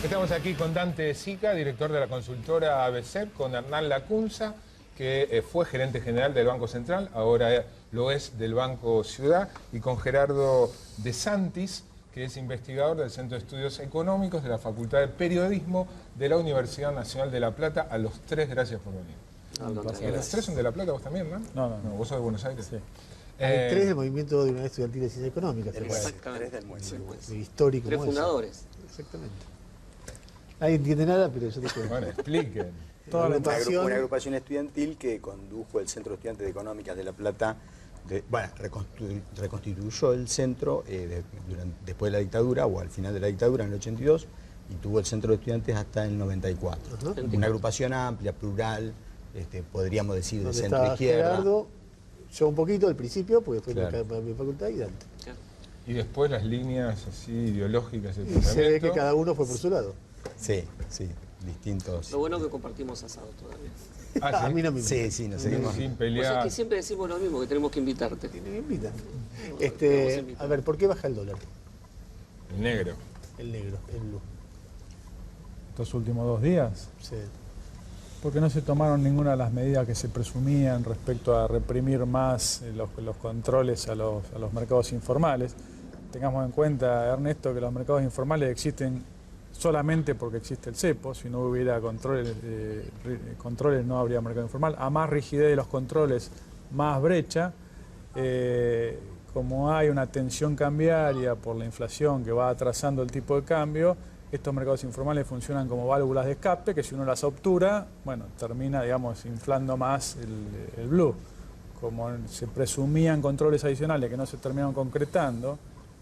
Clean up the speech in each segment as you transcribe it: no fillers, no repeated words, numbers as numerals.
Estamos aquí con Dante Sica, director de la consultora ABC, con Hernán Lacunza, que fue gerente general del Banco Central, ahora lo es del Banco Ciudad, y con Gerardo De Santis, que es investigador del Centro de Estudios Económicos de la Facultad de Periodismo de la Universidad Nacional de La Plata. A los tres, gracias por venir. ¿Los tres son de La Plata, vos también, no? No. ¿Vos sos de Buenos Aires? Sí. Hay tres del movimiento de Unidad Estudiantil de Ciencias Económicas. Exactamente. Tres del movimiento. Histórico. Tres fundadores. Exactamente. Nadie entiende nada, pero yo te cuento. Bueno, expliquen. Toda la una agrupación estudiantil que condujo el Centro de Estudiantes de Económicas de La Plata. Reconstituyó el centro después de la dictadura o al final de la dictadura en el 82 y tuvo el Centro de Estudiantes hasta el 94. Una agrupación amplia, plural, podríamos decir de centro-izquierda. Gerardo, yo un poquito al principio, porque fue Claro. para mi facultad y Dante. Y después las líneas así ideológicas del Y se ve pensamiento. que cada uno fue por su lado. Sí, distintos. Lo bueno es que compartimos asado todavía. Ah, A mí no me Sí, invitan. sí, nos seguimos. Sin Pues pelear. es que siempre decimos lo mismo, que tenemos que invitarte. Me invitan. Tenemos que invitar. A ver, ¿por qué baja el dólar? El negro. El negro, el blue. Estos últimos 2 días, Sí. porque no se tomaron ninguna de las medidas que se presumían respecto a reprimir más los controles a los mercados informales. Tengamos en cuenta, Ernesto, que los mercados informales existen solamente porque existe el cepo. Si no hubiera controles no habría mercado informal. A más rigidez de los controles, más brecha. Como hay una tensión cambiaria por la inflación que va atrasando el tipo de cambio, estos mercados informales funcionan como válvulas de escape que si uno las obtura, bueno, termina, digamos, inflando más el blue. Como se presumían controles adicionales que no se terminaron concretando,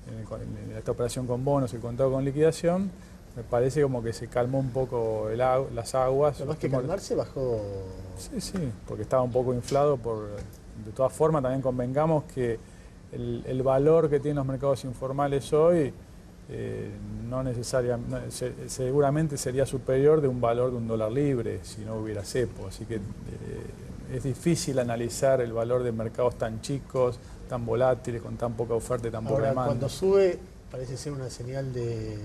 en esta operación con bonos y contado con liquidación, me parece como que se calmó un poco las aguas. Además que calmarse bajó. Sí, porque estaba un poco inflado de todas formas, también convengamos que el valor que tienen los mercados informales hoy no necesariamente, seguramente sería superior de un valor de un dólar libre si no hubiera cepo. Así que es difícil analizar el valor de mercados tan chicos, tan volátiles, con tan poca oferta y tan poca Ahora, demanda. cuando sube, parece ser una señal de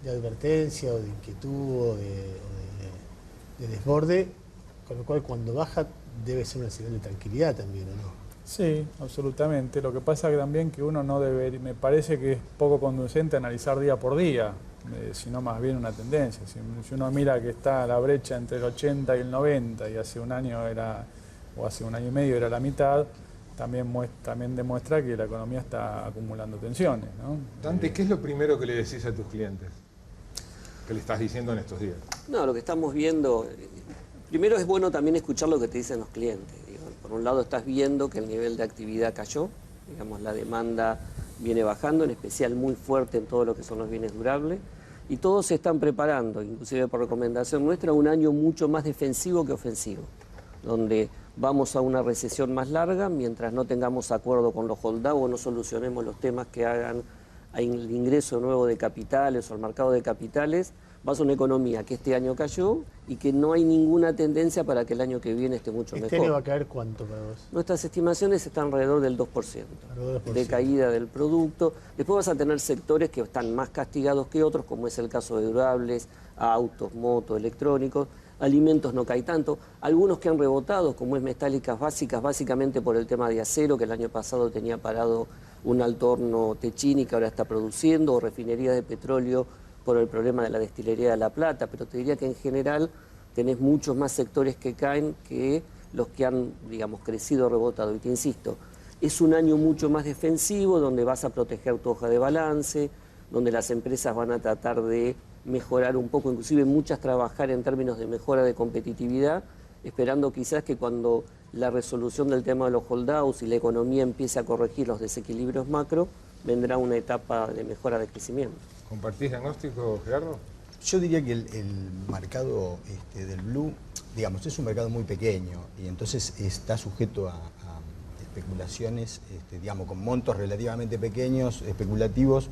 advertencia o de inquietud o de desborde, con lo cual cuando baja debe ser una señal de tranquilidad también, ¿o no? Sí, absolutamente. Lo que pasa que también que uno no debe, me parece que es poco conducente analizar día por día, sino más bien una tendencia. Si uno mira que está la brecha entre el 80 y el 90 y hace un año o hace un año y medio era la mitad, también demuestra que la economía está acumulando tensiones, ¿no? Dante, ¿qué es lo primero que le decís a tus clientes? ¿Qué le estás diciendo en estos días? No, lo que estamos viendo, primero es bueno también escuchar lo que te dicen los clientes. Digo, por un lado estás viendo que el nivel de actividad cayó, digamos, la demanda viene bajando, en especial muy fuerte en todo lo que son los bienes durables, y todos se están preparando, inclusive por recomendación nuestra, un año mucho más defensivo que ofensivo, donde vamos a una recesión más larga mientras no tengamos acuerdo con los holdados o no solucionemos los temas que hagan el ingreso nuevo de capitales o el mercado de capitales. Vas a una economía que este año cayó y que no hay ninguna tendencia para que el año que viene esté mucho mejor. ¿Este año va a caer cuánto para vos? Nuestras estimaciones están alrededor del 2% de caída del producto. Después vas a tener sectores que están más castigados que otros, como es el caso de durables, autos, motos, electrónicos. Alimentos no cae tanto. Algunos que han rebotado, como es metálicas básicas, básicamente por el tema de acero, que el año pasado tenía parado un alto horno Techini que ahora está produciendo, o refinería de petróleo por el problema de la destilería de La Plata, pero te diría que en general tenés muchos más sectores que caen que los que han, digamos, crecido o rebotado. Y te insisto, es un año mucho más defensivo, donde vas a proteger tu hoja de balance, donde las empresas van a tratar de mejorar un poco, inclusive muchas trabajar en términos de mejora de competitividad, esperando quizás que cuando la resolución del tema de los holdouts y la economía empiece a corregir los desequilibrios macro, vendrá una etapa de mejora de crecimiento. ¿Compartís diagnóstico, Gerardo? Yo diría que el mercado del blue, digamos, es un mercado muy pequeño y entonces está sujeto a especulaciones, digamos, con montos relativamente pequeños, especulativos,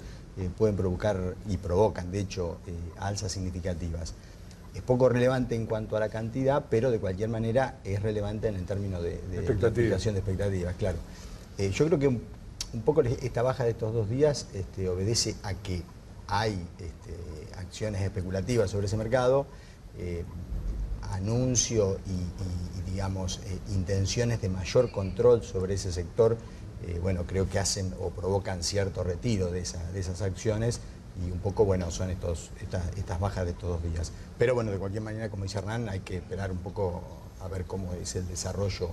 pueden provocar y provocan, de hecho, alzas significativas. Es poco relevante en cuanto a la cantidad, pero de cualquier manera es relevante en el término de la aplicación de expectativas, claro. Yo creo que un poco esta baja de estos 2 días obedece a que hay acciones especulativas sobre ese mercado, anuncio y digamos, intenciones de mayor control sobre ese sector, bueno, creo que hacen o provocan cierto retiro de esas acciones, y un poco, bueno, son estas bajas de estos 2 días. Pero bueno, de cualquier manera, como dice Hernán, hay que esperar un poco a ver cómo es el desarrollo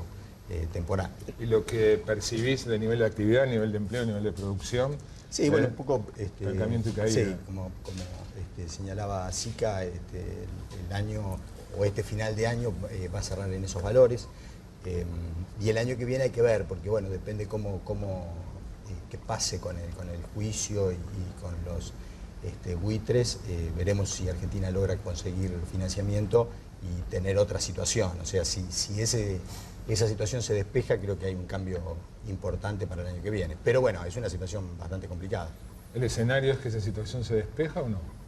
temporal. ¿Y lo que percibís de nivel de actividad, nivel de empleo, nivel de producción? Sí, bueno, un poco... estancamiento y caída. Sí, como señalaba Sica, el año o este final de año va a cerrar en esos valores. Y el año que viene hay que ver, porque bueno, depende qué pase con el juicio y con los buitres. Veremos si Argentina logra conseguir financiamiento y tener otra situación. O sea, si esa situación se despeja, creo que hay un cambio importante para el año que viene. Pero bueno, es una situación bastante complicada. ¿El escenario es que esa situación se despeja o no?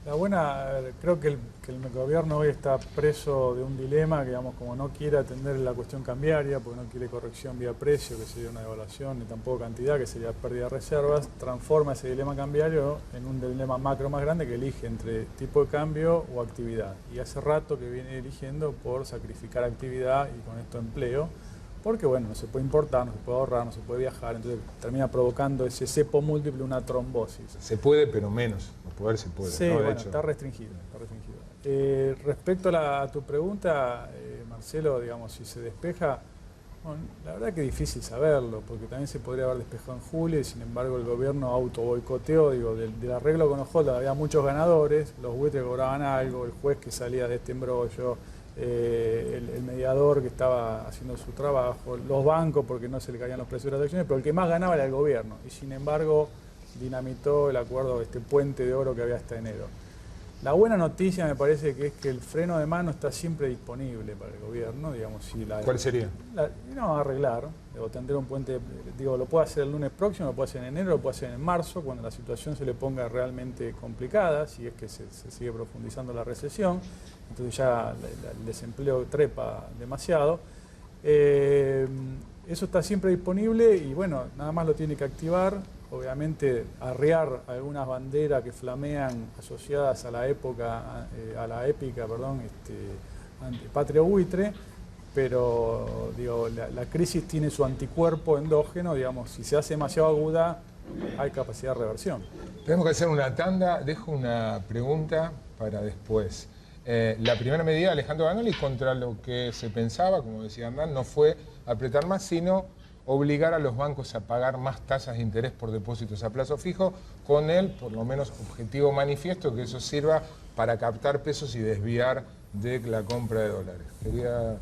La buena, creo que el gobierno hoy está preso de un dilema, que digamos, como no quiere atender la cuestión cambiaria, porque no quiere corrección vía precio, que sería una devaluación, ni tampoco cantidad, que sería pérdida de reservas, transforma ese dilema cambiario en un dilema macro más grande que elige entre tipo de cambio o actividad. Y hace rato que viene eligiendo por sacrificar actividad y con esto empleo, porque bueno, no se puede importar, no se puede ahorrar, no se puede viajar, entonces termina provocando ese cepo múltiple, una trombosis. Se puede, pero menos. Poder se puede. Sí, ¿no? bueno, está restringido. Respecto a tu pregunta, Marcelo, digamos, si se despeja, bueno, la verdad que es difícil saberlo, porque también se podría haber despejado en julio y sin embargo el gobierno auto boicoteó, digo, del arreglo con los holders había muchos ganadores, los buitres cobraban algo, el juez que salía de este embrollo, el mediador que estaba haciendo su trabajo, los bancos porque no se le caían los precios de las acciones, pero el que más ganaba era el gobierno y sin embargo dinamitó el acuerdo, este puente de oro que había hasta enero. La buena noticia me parece que es que el freno de mano está siempre disponible para el gobierno, digamos. ¿Cuál sería? No, arreglar, tendré un puente, digo, lo puede hacer el lunes próximo, lo puede hacer en enero, lo puede hacer en marzo, cuando la situación se le ponga realmente complicada, si es que se sigue profundizando la recesión, entonces ya el desempleo trepa demasiado. Eso está siempre disponible y bueno, nada más lo tiene que activar. Obviamente arriar algunas banderas que flamean asociadas a la épica, patria buitre, pero digo, la crisis tiene su anticuerpo endógeno, digamos, si se hace demasiado aguda hay capacidad de reversión. Tenemos que hacer una tanda, dejo una pregunta para después. La primera medida de Alejandro Banoli contra lo que se pensaba, como decía Hernán, no fue apretar más, sino obligar a los bancos a pagar más tasas de interés por depósitos a plazo fijo, con el, por lo menos, objetivo manifiesto que eso sirva para captar pesos y desviar de la compra de dólares. Quería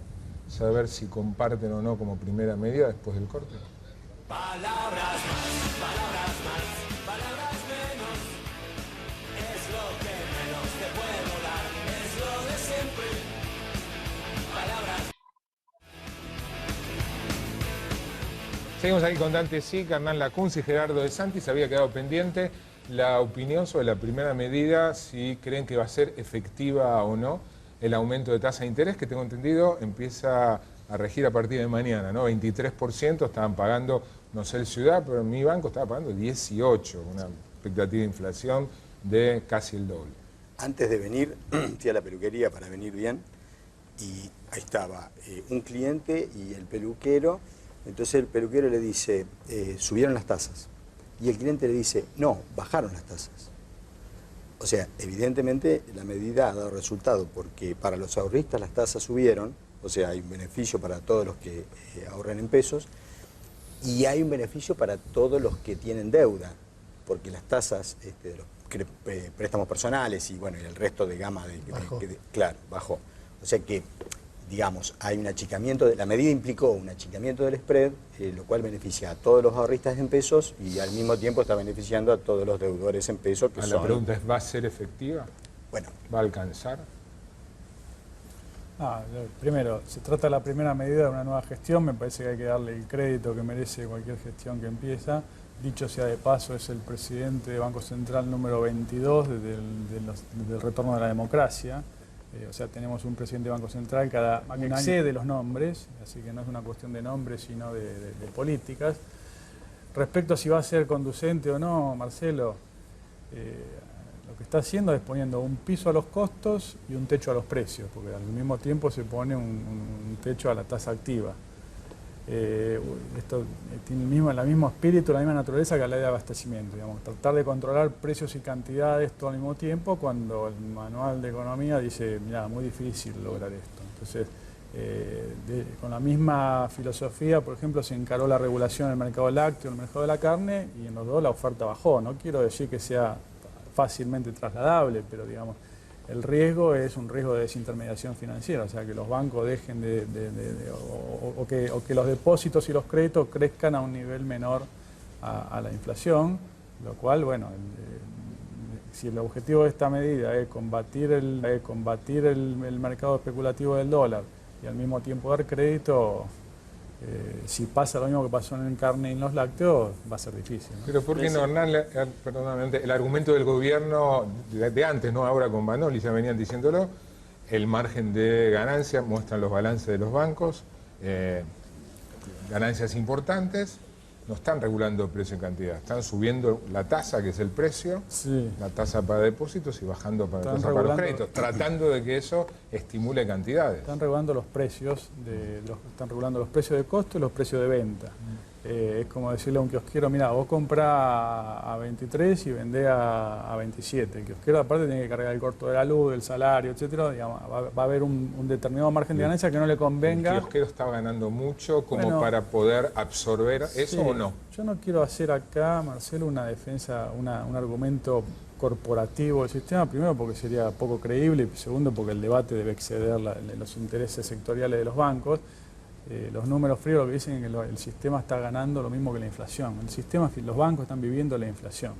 saber si comparten o no como primera medida después del corte. Palabras más, palabras más, palabras menos, es lo que menos te puedo dar, es lo de siempre, palabras. Seguimos aquí con Dante Sica, Hernán Lacunza y Gerardo De Santis. Había quedado pendiente la opinión sobre la primera medida, si creen que va a ser efectiva o no el aumento de tasa de interés, que tengo entendido empieza a regir a partir de mañana, ¿no? 23% estaban pagando, no sé el Ciudad, pero en mi banco estaba pagando 18%, una expectativa de inflación de casi el doble. Antes de venir, fui a la peluquería para venir bien y ahí estaba un cliente y el peluquero. Entonces el peluquero le dice, subieron las tasas. Y el cliente le dice, no, bajaron las tasas. O sea, evidentemente la medida ha dado resultado, porque para los ahorristas las tasas subieron, o sea, hay un beneficio para todos los que ahorran en pesos, y hay un beneficio para todos los que tienen deuda, porque las tasas de los préstamos personales y bueno, y el resto de gama claro, bajó. O sea que, digamos, hay un achicamiento, la medida implicó un achicamiento del spread, lo cual beneficia a todos los ahorristas en pesos y al mismo tiempo está beneficiando a todos los deudores en pesos. La pregunta es, ¿va a ser efectiva? Bueno. ¿Va a alcanzar? Primero, se trata de la primera medida de una nueva gestión, me parece que hay que darle el crédito que merece cualquier gestión que empieza. Dicho sea de paso, es el presidente de Banco Central número 22 del retorno de la democracia. O sea, tenemos un presidente de Banco Central cada un año excede los nombres, así que no es una cuestión de nombres, sino de políticas. Respecto a si va a ser conducente o no, Marcelo, lo que está haciendo es poniendo un piso a los costos y un techo a los precios, porque al mismo tiempo se pone un techo a la tasa activa. Esto tiene el mismo espíritu, la misma naturaleza que la ley de abastecimiento, digamos, tratar de controlar precios y cantidades todo al mismo tiempo, cuando el manual de economía dice, mira, muy difícil lograr esto. Entonces, con la misma filosofía, por ejemplo, se encaró la regulación del mercado lácteo, el mercado de la carne, y en los dos la oferta bajó. No quiero decir que sea fácilmente trasladable, pero digamos, el riesgo es un riesgo de desintermediación financiera, o sea, que los bancos dejen o que los depósitos y los créditos crezcan a un nivel menor a la inflación, lo cual, bueno, si el objetivo de esta medida es combatir el mercado especulativo del dólar y al mismo tiempo dar crédito, si pasa lo mismo que pasó en el carne y en los lácteos, va a ser difícil, ¿no? Pero ¿por qué no, Hernán? Perdóname, el argumento del gobierno de antes, no ahora con Banoli, ya venían diciéndolo, el margen de ganancia, muestran los balances de los bancos, ganancias importantes, no están regulando precio y cantidad, están subiendo la tasa, que es el precio, Sí. la tasa para depósitos y bajando la Están tasa para los regulando- créditos, tratando de que eso estimule cantidades. Están regulando los precios, están regulando los precios de costo y los precios de venta. Es como decirle a un kiosquero, mira, vos comprá a 23 y vendé a 27. El kiosquero aparte tiene que cargar el costo de la luz, el salario, etcétera. Digamos, va a haber un determinado margen de ganancia que no le convenga. El kiosquero está ganando mucho como Bueno, para poder absorber eso Sí, o no. Yo no quiero hacer acá, Marcelo, una defensa, un argumento corporativo del sistema, primero porque sería poco creíble y segundo porque el debate debe exceder los intereses sectoriales de los bancos. Los números fríos lo que dicen es que el sistema está ganando lo mismo que la inflación. Los bancos están viviendo la inflación.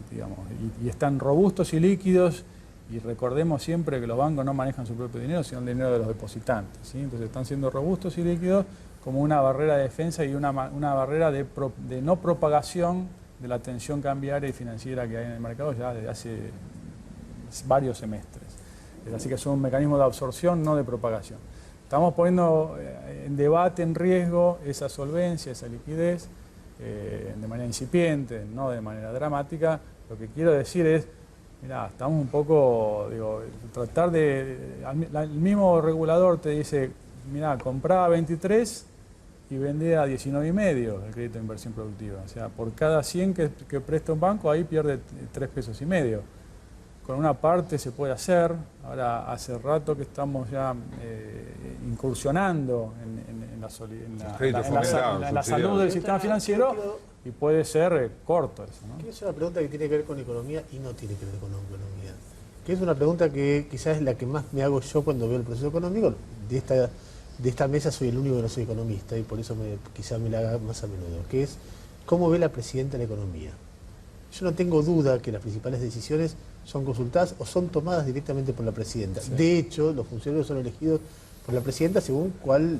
Digamos, y están robustos y líquidos, y recordemos siempre que los bancos no manejan su propio dinero, sino el dinero de los depositantes, ¿sí? Entonces están siendo robustos y líquidos como una barrera de defensa y una barrera de no propagación de la tensión cambiaria y financiera que hay en el mercado ya desde hace varios semestres. Así que son un mecanismo de absorción, no de propagación. Estamos poniendo en debate, en riesgo, esa solvencia, esa liquidez, de manera incipiente, no de manera dramática. Lo que quiero decir es, mirá, estamos un poco, tratar el mismo regulador te dice, mirá, comprá a 23 y vendé a 19,5 el crédito de inversión productiva. O sea, por cada 100 que presta un banco, ahí pierde 3,5 pesos. Con una parte se puede hacer. Ahora hace rato que estamos ya incursionando en la salud del sistema financiero y puede ser corto eso, ¿no? Quiero hacer una pregunta que tiene que ver con economía y no tiene que ver con economía. Que es una pregunta que quizás es la que más me hago yo cuando veo el proceso económico. De esta mesa soy el único que no soy economista y por eso quizás me la haga más a menudo. Que es, ¿cómo ve la presidenta la economía? Yo no tengo duda que las principales decisiones son consultadas o son tomadas directamente por la presidenta. Sí. De hecho, los funcionarios son elegidos por la presidenta según cuál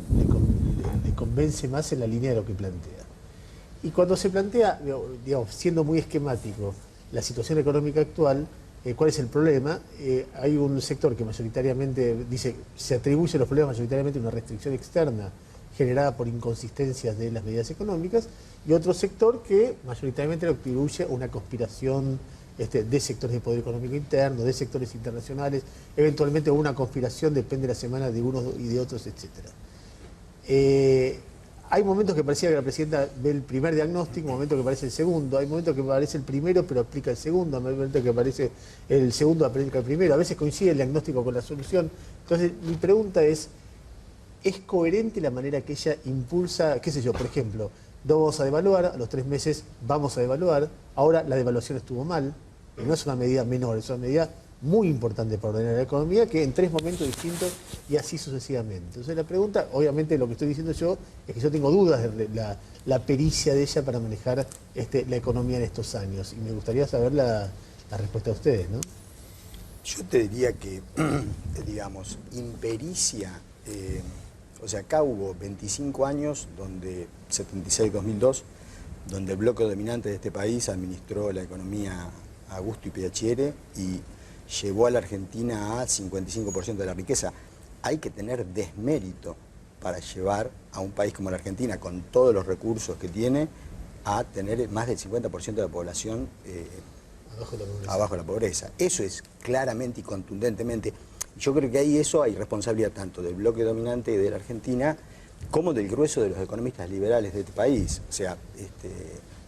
le convence más en la línea de lo que plantea. Y cuando se plantea, digamos, siendo muy esquemático, la situación económica actual, ¿cuál es el problema? Hay un sector que mayoritariamente dice, se atribuye los problemas mayoritariamente a una restricción externa generada por inconsistencias de las medidas económicas, y otro sector que mayoritariamente lo atribuye a una conspiración de sectores de poder económico interno, de sectores internacionales, eventualmente una conspiración, depende de la semana, de unos y de otros, etc. Hay momentos que parecía que la presidenta ve el primer diagnóstico, momentos que parece el segundo, hay momentos que parece el primero pero aplica el segundo, hay momentos que parece el segundo aplica el primero, a veces coincide el diagnóstico con la solución. Entonces mi pregunta es coherente la manera que ella impulsa, qué sé yo, por ejemplo, no vamos a devaluar, a los 3 meses vamos a devaluar, ahora la devaluación estuvo mal, no es una medida menor, es una medida muy importante para ordenar la economía, que en 3 momentos distintos y así sucesivamente. Entonces la pregunta, obviamente lo que estoy diciendo yo, es que yo tengo dudas de la pericia de ella para manejar la economía en estos años, y me gustaría saber la respuesta de ustedes, ¿no? Yo te diría que, digamos, impericia, o sea, acá hubo 25 años, donde 76-2002, donde el bloque dominante de este país administró la economía a gusto y piacere y llevó a la Argentina a 55% de la riqueza. Hay que tener desmérito para llevar a un país como la Argentina, con todos los recursos que tiene, a tener más del 50% de la población abajo de la pobreza. Eso es claramente y contundentemente. Yo creo que ahí hay responsabilidad tanto del bloque dominante de la Argentina como del grueso de los economistas liberales de este país. O sea,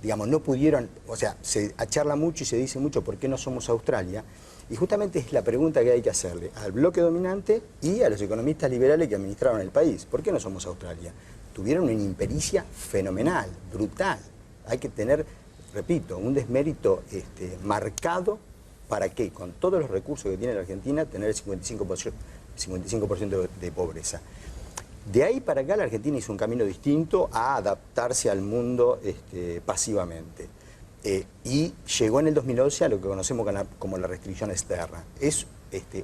digamos, no pudieron, o sea, se charla mucho y se dice mucho por qué no somos Australia, y justamente es la pregunta que hay que hacerle al bloque dominante y a los economistas liberales que administraron el país. ¿Por qué no somos Australia? Tuvieron una impericia fenomenal, brutal. Hay que tener, repito, un desmérito marcado para que, con todos los recursos que tiene la Argentina, tener el 55% de pobreza. De ahí para acá la Argentina hizo un camino distinto a adaptarse al mundo pasivamente. Y llegó en el 2011 a lo que conocemos como la restricción externa. Es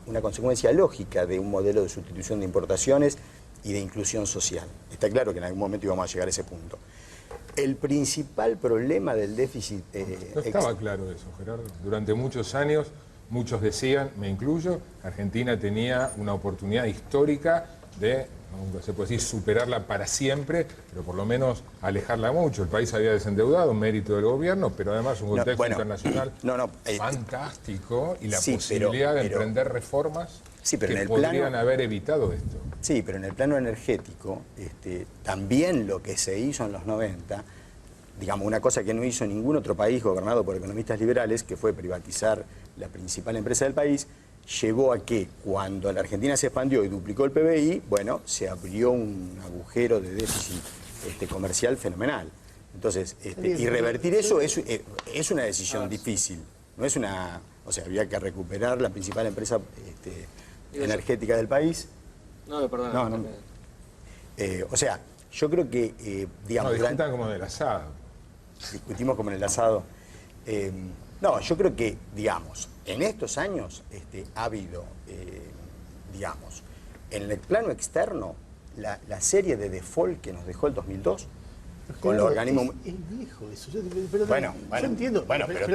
una consecuencia lógica de un modelo de sustitución de importaciones y de inclusión social. Está claro que en algún momento íbamos a llegar a ese punto. El principal problema del déficit... no estaba claro eso, Gerardo. Durante muchos años, muchos decían, me incluyo, Argentina tenía una oportunidad histórica de, no se puede decir superarla para siempre, pero por lo menos alejarla mucho. El país había desendeudado, un mérito del gobierno, pero además un contexto internacional fantástico y la posibilidad de emprender reformas que podrían haber evitado esto. Sí, pero en el plano energético, también lo que se hizo en los 90, digamos, una cosa que no hizo ningún otro país gobernado por economistas liberales, que fue privatizar la principal empresa del país, llevó a que cuando la Argentina se expandió y duplicó el PBI, bueno, se abrió un agujero de déficit comercial fenomenal. Entonces, y revertir eso es una decisión difícil. No es una... O sea, había que recuperar la principal empresa energética del país. No, perdón. O sea, yo creo que, digamos... No, discutan como en el asado. Discutimos como en el asado. No, yo creo que, digamos, en estos años ha habido, digamos, en el plano externo, la serie de default que nos dejó el 2002, con los organismos... Es viejo eso. Yo entiendo. Bueno, pero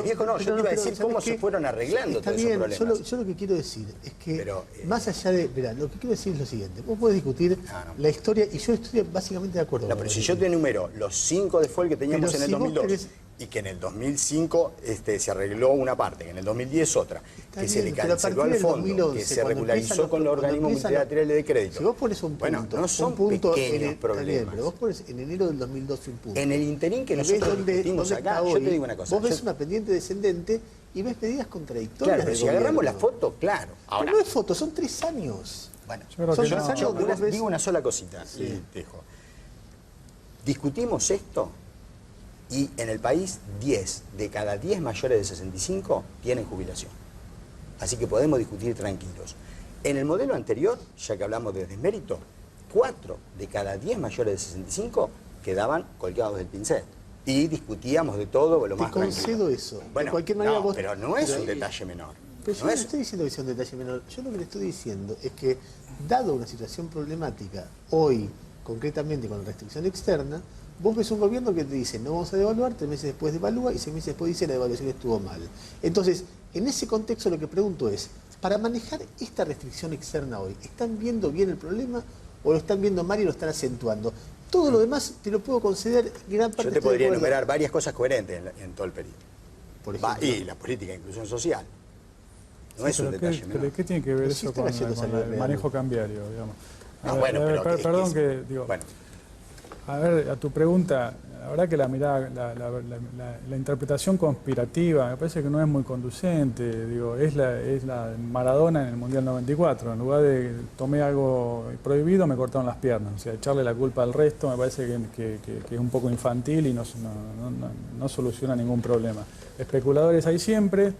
viejo no, yo te iba a decir cómo se fueron arreglando todos esos problemas. Yo lo que quiero decir es que, más allá de... Verá, lo que quiero decir es lo siguiente. Vos podés discutir la historia, y yo estoy básicamente de acuerdo. No, pero si yo te enumero los 5 default que teníamos en el 2002... y que en el 2005 se arregló una parte, que en el 2010 otra, que se le canceló al fondo, 2011, que se regularizó con los organismos multilaterales de crédito. Si vos pones un punto, no son pequeños problemas. Pero vos pones en enero del 2012 un punto. En el interín que nosotros discutimos acá, yo te digo una cosa. Vos ves una pendiente descendente y ves medidas contradictorias. Claro, pero si agarramos la foto, claro. Ahora, no es foto, son 3 años. Bueno, yo digo una sola cosita y dejo. Discutimos esto. Y en el país, 10 de cada 10 mayores de 65 tienen jubilación. Así que podemos discutir tranquilos. En el modelo anterior, ya que hablamos de desmérito, 4 de cada 10 mayores de 65 quedaban colgados del pincel. Y discutíamos de todo lo más tranquilo. Te concedo eso. Bueno, de cualquier manera, vos... pero no es un detalle menor. Pero yo no estoy diciendo que sea un detalle menor. Yo lo que le estoy diciendo es que, dado una situación problemática, hoy, concretamente con la restricción externa, vos ves un gobierno que te dice, no vamos a devaluar, 3 meses después devalúa y 6 meses después dice la devaluación estuvo mal. Entonces, en ese contexto lo que pregunto es, para manejar esta restricción externa hoy, ¿están viendo bien el problema o lo están viendo mal y lo están acentuando? Todo lo demás te lo puedo conceder gran parte. Yo te podría enumerar varias cosas coherentes en todo el periodo. Por ejemplo, y la política de inclusión social. No es un detalle menor. ¿Pero qué tiene que ver eso con el manejo cambiario, digamos? Perdón que digo... Bueno. A ver, a tu pregunta, la verdad que la mirada, la interpretación conspirativa me parece que no es muy conducente. Digo, es la Maradona en el Mundial 94. En lugar de tomé algo prohibido, me cortaron las piernas. O sea, echarle la culpa al resto me parece que es un poco infantil y no soluciona ningún problema. Especuladores hay siempre.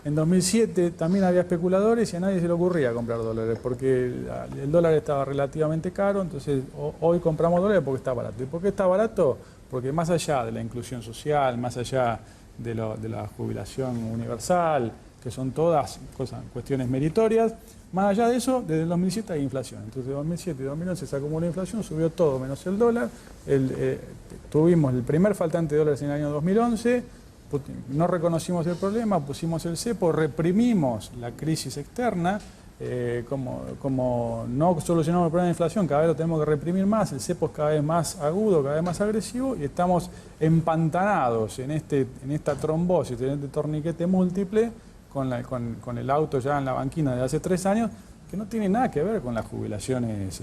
En 2007 también había especuladores y a nadie se le ocurría comprar dólares porque el dólar estaba relativamente caro, entonces hoy compramos dólares porque está barato. ¿Y por qué está barato? Porque más allá de la inclusión social, más allá de la jubilación universal, que son todas cuestiones meritorias, más allá de eso, desde el 2007 hay inflación. Entonces, de 2007 y 2011 se acumuló la inflación, subió todo menos el dólar. Tuvimos el primer faltante de dólares en el año 2011. No reconocimos el problema, pusimos el cepo, reprimimos la crisis externa como no solucionamos el problema de inflación, cada vez lo tenemos que reprimir más, el cepo es cada vez más agudo, cada vez más agresivo, y estamos empantanados en esta trombosis, en este torniquete múltiple, con el auto ya en la banquina de hace 3 años, que no tiene nada que ver con las jubilaciones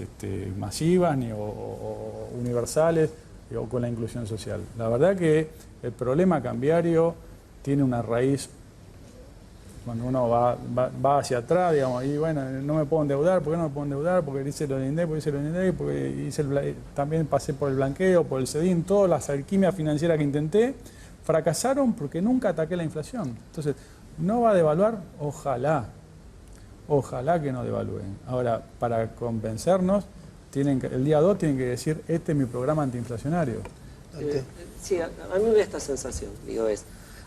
masivas o universales o con la inclusión social. La verdad que el problema cambiario tiene una raíz. Cuando uno va hacia atrás, digamos, y bueno, no me puedo endeudar, ¿por qué no me puedo endeudar? Porque hice lo de INDEC, porque también pasé por el blanqueo, por el CEDIN, todas las alquimias financieras que intenté, fracasaron porque nunca ataqué la inflación. Entonces, no va a devaluar, ojalá que no devalúen. Ahora, para convencernos, el día 2 tienen que decir, este es mi programa antiinflacionario. Sí, a mí me da esta sensación,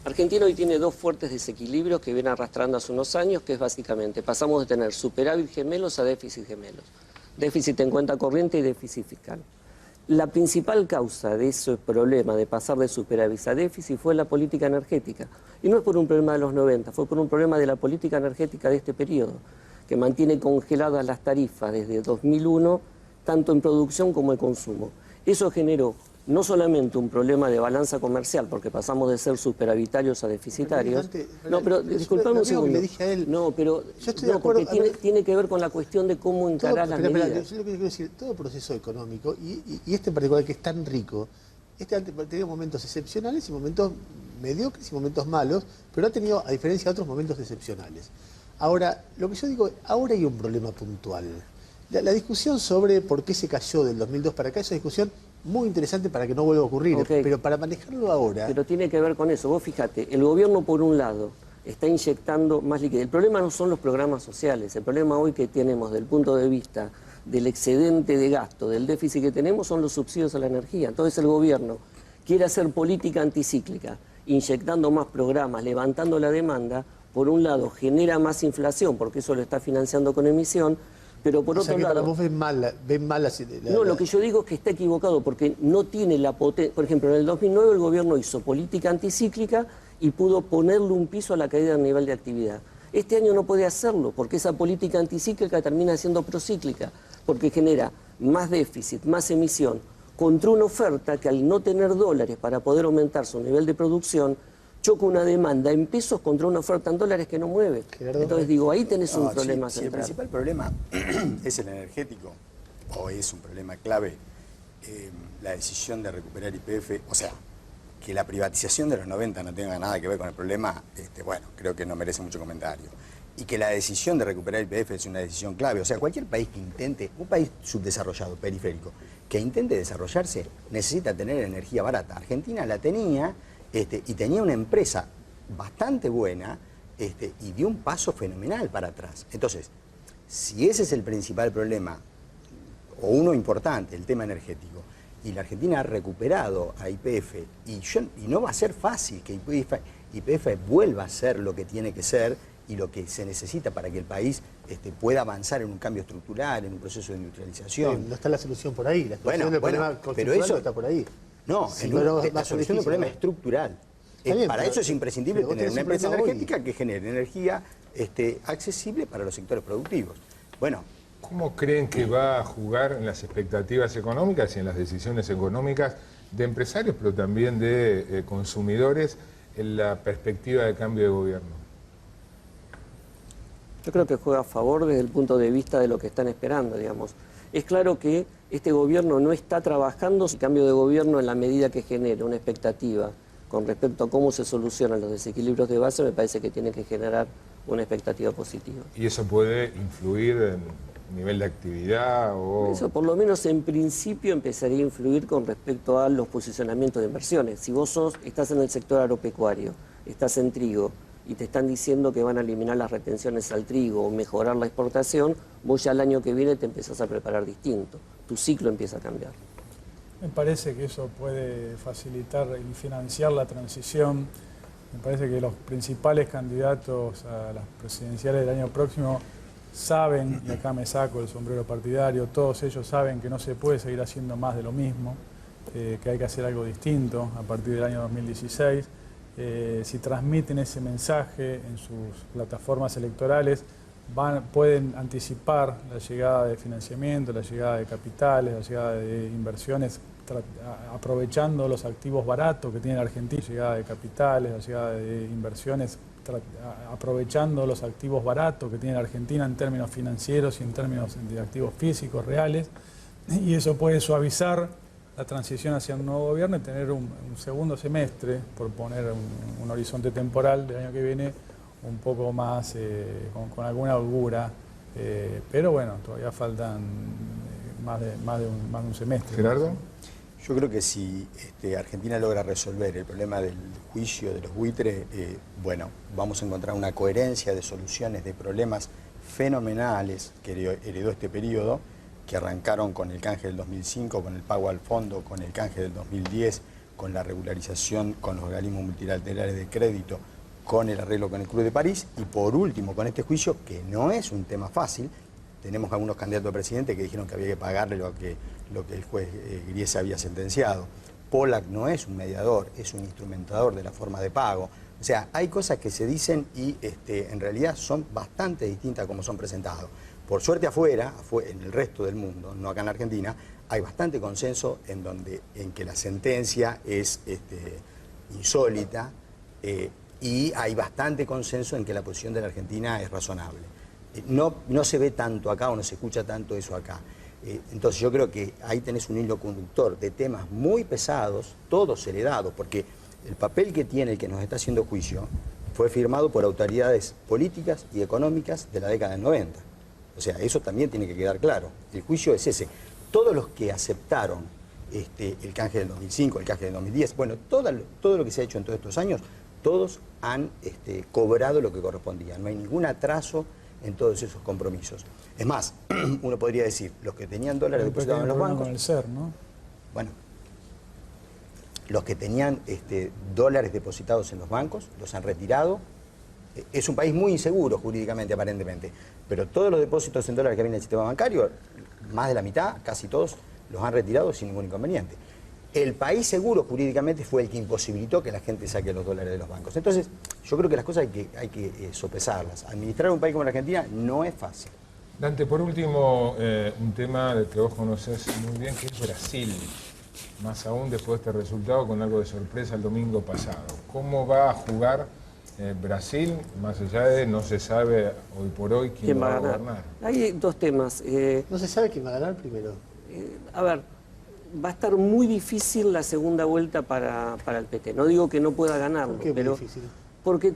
Argentina hoy tiene 2 fuertes desequilibrios que viene arrastrando hace unos años, que es básicamente, pasamos de tener superávit gemelos a déficit gemelos. Déficit en cuenta corriente y déficit fiscal. La principal causa de ese problema de pasar de superávit a déficit fue la política energética. Y no es por un problema de los 90, fue por un problema de la política energética de este periodo, que mantiene congeladas las tarifas desde 2001, tanto en producción como en consumo. Eso generó no solamente un problema de balanza comercial, porque pasamos de ser superavitarios a deficitarios. No, pero disculpame un segundo. No, pero porque tiene que ver con la cuestión de cómo encarar las medidas. Yo lo que quiero decir, todo proceso económico, y este en particular que es tan rico, ha tenido momentos excepcionales y momentos mediocres y momentos malos, pero ha tenido, a diferencia de otros, momentos excepcionales. Ahora, lo que yo digo, ahora hay un problema puntual. La discusión sobre por qué se cayó del 2002 para acá es una discusión muy interesante para que no vuelva a ocurrir, pero para manejarlo ahora... Pero tiene que ver con eso. Vos fíjate, el gobierno por un lado está inyectando más liquidez. El problema no son los programas sociales, el problema hoy que tenemos del punto de vista del excedente de gasto, del déficit que tenemos, son los subsidios a la energía. Entonces el gobierno quiere hacer política anticíclica, inyectando más programas, levantando la demanda. Por un lado genera más inflación, porque eso lo está financiando con emisión, pero por otro lado... Para vos ven mal No, lo que yo digo es que está equivocado, porque no tiene la potencia... Por ejemplo, en el 2009 el gobierno hizo política anticíclica y pudo ponerle un piso a la caída del nivel de actividad. Este año no puede hacerlo, porque esa política anticíclica termina siendo procíclica, porque genera más déficit, más emisión, contra una oferta que al no tener dólares para poder aumentar su nivel de producción, choca una demanda en pesos contra una oferta en dólares que no mueve. Entonces digo, ahí tenés un problema central. Si el principal problema es el energético, o es un problema clave, la decisión de recuperar YPF, o sea, que la privatización de los 90 no tenga nada que ver con el problema, bueno, creo que no merece mucho comentario. Y que la decisión de recuperar YPF es una decisión clave. O sea, cualquier país que intente, un país subdesarrollado, periférico, que intente desarrollarse, necesita tener energía barata. Argentina la tenía... y tenía una empresa bastante buena y dio un paso fenomenal para atrás. Entonces, si ese es el principal problema, o uno importante, el tema energético, y la Argentina ha recuperado a YPF, y no va a ser fácil que YPF vuelva a ser lo que tiene que ser y lo que se necesita para que el país pueda avanzar en un cambio estructural, en un proceso de industrialización. Sí, no está la solución por ahí, la solución del problema constitucional no está por ahí. No, sí, la solución del problema estructural. Para eso es imprescindible tener una empresa energética que genere energía accesible para los sectores productivos. Bueno, ¿cómo creen que va a jugar en las expectativas económicas y en las decisiones económicas de empresarios, pero también de consumidores, en la perspectiva de cambio de gobierno? Yo creo que juega a favor desde el punto de vista de lo que están esperando, digamos. Es claro que este gobierno no está trabajando el cambio de gobierno en la medida que genere una expectativa con respecto a cómo se solucionan los desequilibrios de base. Me parece que tiene que generar una expectativa positiva. ¿Y eso puede influir en nivel de actividad? Eso por lo menos en principio empezaría a influir con respecto a los posicionamientos de inversiones. Si vos estás en el sector agropecuario, estás en trigo, y te están diciendo que van a eliminar las retenciones al trigo o mejorar la exportación, vos ya el año que viene te empezás a preparar distinto. Tu ciclo empieza a cambiar. Me parece que eso puede facilitar y financiar la transición. Me parece que los principales candidatos a las presidenciales del año próximo saben, y acá me saco el sombrero partidario, todos ellos saben que no se puede seguir haciendo más de lo mismo, que hay que hacer algo distinto a partir del año 2016. Si transmiten ese mensaje en sus plataformas electorales, pueden anticipar la llegada de financiamiento, la llegada de capitales, la llegada de inversiones, aprovechando los activos baratos que tiene la Argentina, la llegada de capitales, la llegada de inversiones, aprovechando los activos baratos que tiene la Argentina en términos financieros y en términos de activos físicos reales, y eso puede suavizar la transición hacia un nuevo gobierno y tener un segundo semestre, por poner un horizonte temporal del año que viene, un poco más, con alguna holgura, pero bueno, todavía faltan más de un semestre. Gerardo. Yo creo que si Argentina logra resolver el problema del juicio de los buitres, bueno, vamos a encontrar una coherencia de soluciones de problemas fenomenales que heredó este periodo, que arrancaron con el canje del 2005, con el pago al fondo, con el canje del 2010, con la regularización con los organismos multilaterales de crédito, con el arreglo con el Club de París y por último con este juicio, que no es un tema fácil. Tenemos algunos candidatos a presidente que dijeron que había que pagarle lo que el juez Griese había sentenciado. Pollack no es un mediador, es un instrumentador de la forma de pago. O sea, hay cosas que se dicen y en realidad son bastante distintas a como son presentadas. Por suerte afuera, en el resto del mundo, no acá en Argentina, hay bastante consenso en que la sentencia es insólita y hay bastante consenso en que la posición de la Argentina es razonable. No se ve tanto acá o no se escucha tanto eso acá. Entonces yo creo que ahí tenés un hilo conductor de temas muy pesados, todos heredados, porque el papel que tiene el que nos está haciendo juicio fue firmado por autoridades políticas y económicas de la década del 90. O sea, eso también tiene que quedar claro. El juicio es ese. Todos los que aceptaron el canje del 2005, el canje del 2010, bueno, todo lo que se ha hecho en todos estos años, todos han cobrado lo que correspondía. No hay ningún atraso en todos esos compromisos. Es más, uno podría decir, los que tenían dólares depositados en los bancos... Con el SER, ¿no? Bueno, los que tenían dólares depositados en los bancos, los han retirado. Es un país muy inseguro jurídicamente, aparentemente, pero todos los depósitos en dólares que había en el sistema bancario, más de la mitad, casi todos, los han retirado sin ningún inconveniente. El país seguro jurídicamente fue el que imposibilitó que la gente saque los dólares de los bancos. Entonces, yo creo que las cosas hay que sopesarlas. Administrar un país como la Argentina no es fácil. Dante, por último, un tema del que vos conocés muy bien, que es Brasil. Más aún después de este resultado, con algo de sorpresa el domingo pasado. ¿Cómo va a jugar Brasil, más allá de no se sabe hoy por hoy quién va a gobernar? Hay dos temas. ¿No se sabe quién va a ganar primero? A ver, va a estar muy difícil la segunda vuelta para el PT. No digo que no pueda ganarlo, ¿Por qué pero muy difícil? porque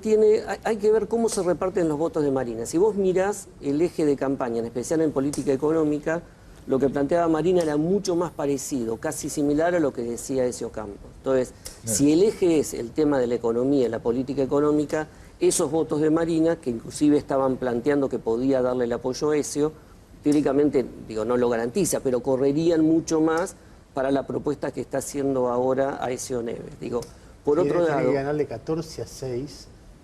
hay que ver cómo se reparten los votos de Marina. Si vos mirás el eje de campaña, en especial en política económica, lo que planteaba Marina era mucho más parecido, casi similar a lo que decía Ezio Campos. Entonces, si el eje es el tema de la economía y la política económica, esos votos de Marina, que inclusive estaban planteando que podía darle el apoyo a Ezio, teóricamente, digo, no lo garantiza, pero correrían mucho más para la propuesta que está haciendo ahora a Ezio Neves. Digo, por otro lado... Tiene que ganarle 14-6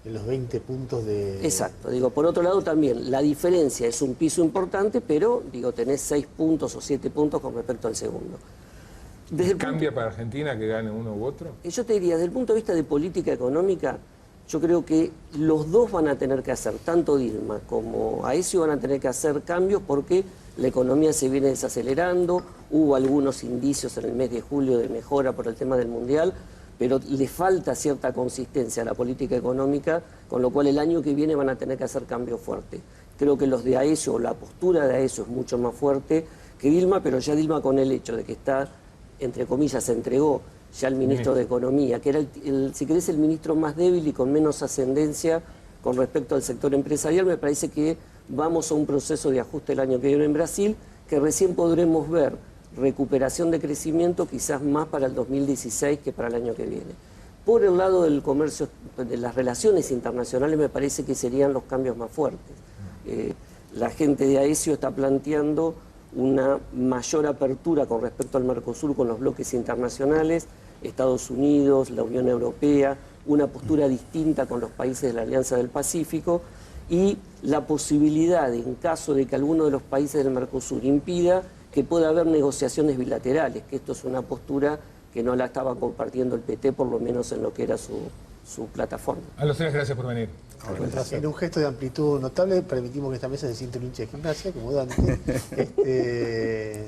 en los 20 puntos de... Exacto, digo, por otro lado también, la diferencia es un piso importante, pero, digo, tenés 6 puntos o 7 puntos con respecto al segundo. ¿Cambia para Argentina que gane uno u otro? Yo te diría, desde el punto de vista de política económica, yo creo que los dos van a tener que hacer, tanto Dilma como Aécio van a tener que hacer cambios porque la economía se viene desacelerando, hubo algunos indicios en el mes de julio de mejora por el tema del Mundial, pero le falta cierta consistencia a la política económica, con lo cual el año que viene van a tener que hacer cambios fuertes. Creo que los de Aécio, la postura de Aécio es mucho más fuerte que Dilma, pero ya Dilma con el hecho de que está, entre comillas, se entregó ya al ministro de Economía, que era, si querés, el ministro más débil y con menos ascendencia con respecto al sector empresarial, me parece que vamos a un proceso de ajuste el año que viene en Brasil, que recién podremos ver recuperación de crecimiento quizás más para el 2016 que para el año que viene. Por el lado del comercio, de las relaciones internacionales, me parece que serían los cambios más fuertes. La gente de Aécio está planteando una mayor apertura con respecto al Mercosur con los bloques internacionales, Estados Unidos, la Unión Europea, una postura distinta con los países de la Alianza del Pacífico y la posibilidad, en caso de que alguno de los países del Mercosur impida, que pueda haber negociaciones bilaterales, que esto es una postura que no la estaba compartiendo el PT, por lo menos en lo que era su plataforma. A los tres, gracias por venir. En un gesto de amplitud notable, permitimos que esta mesa se siente un hincha de Gimnasia, como Dante.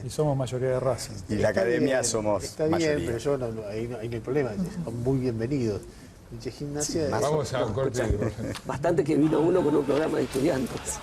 Y somos mayoría de Racing. Y la academia somos Está bien, mayoría. pero yo ahí no hay problema, son muy bienvenidos. Hincha de Gimnasia. Vamos a un corte. Bastante que vino uno con un programa de estudiantes.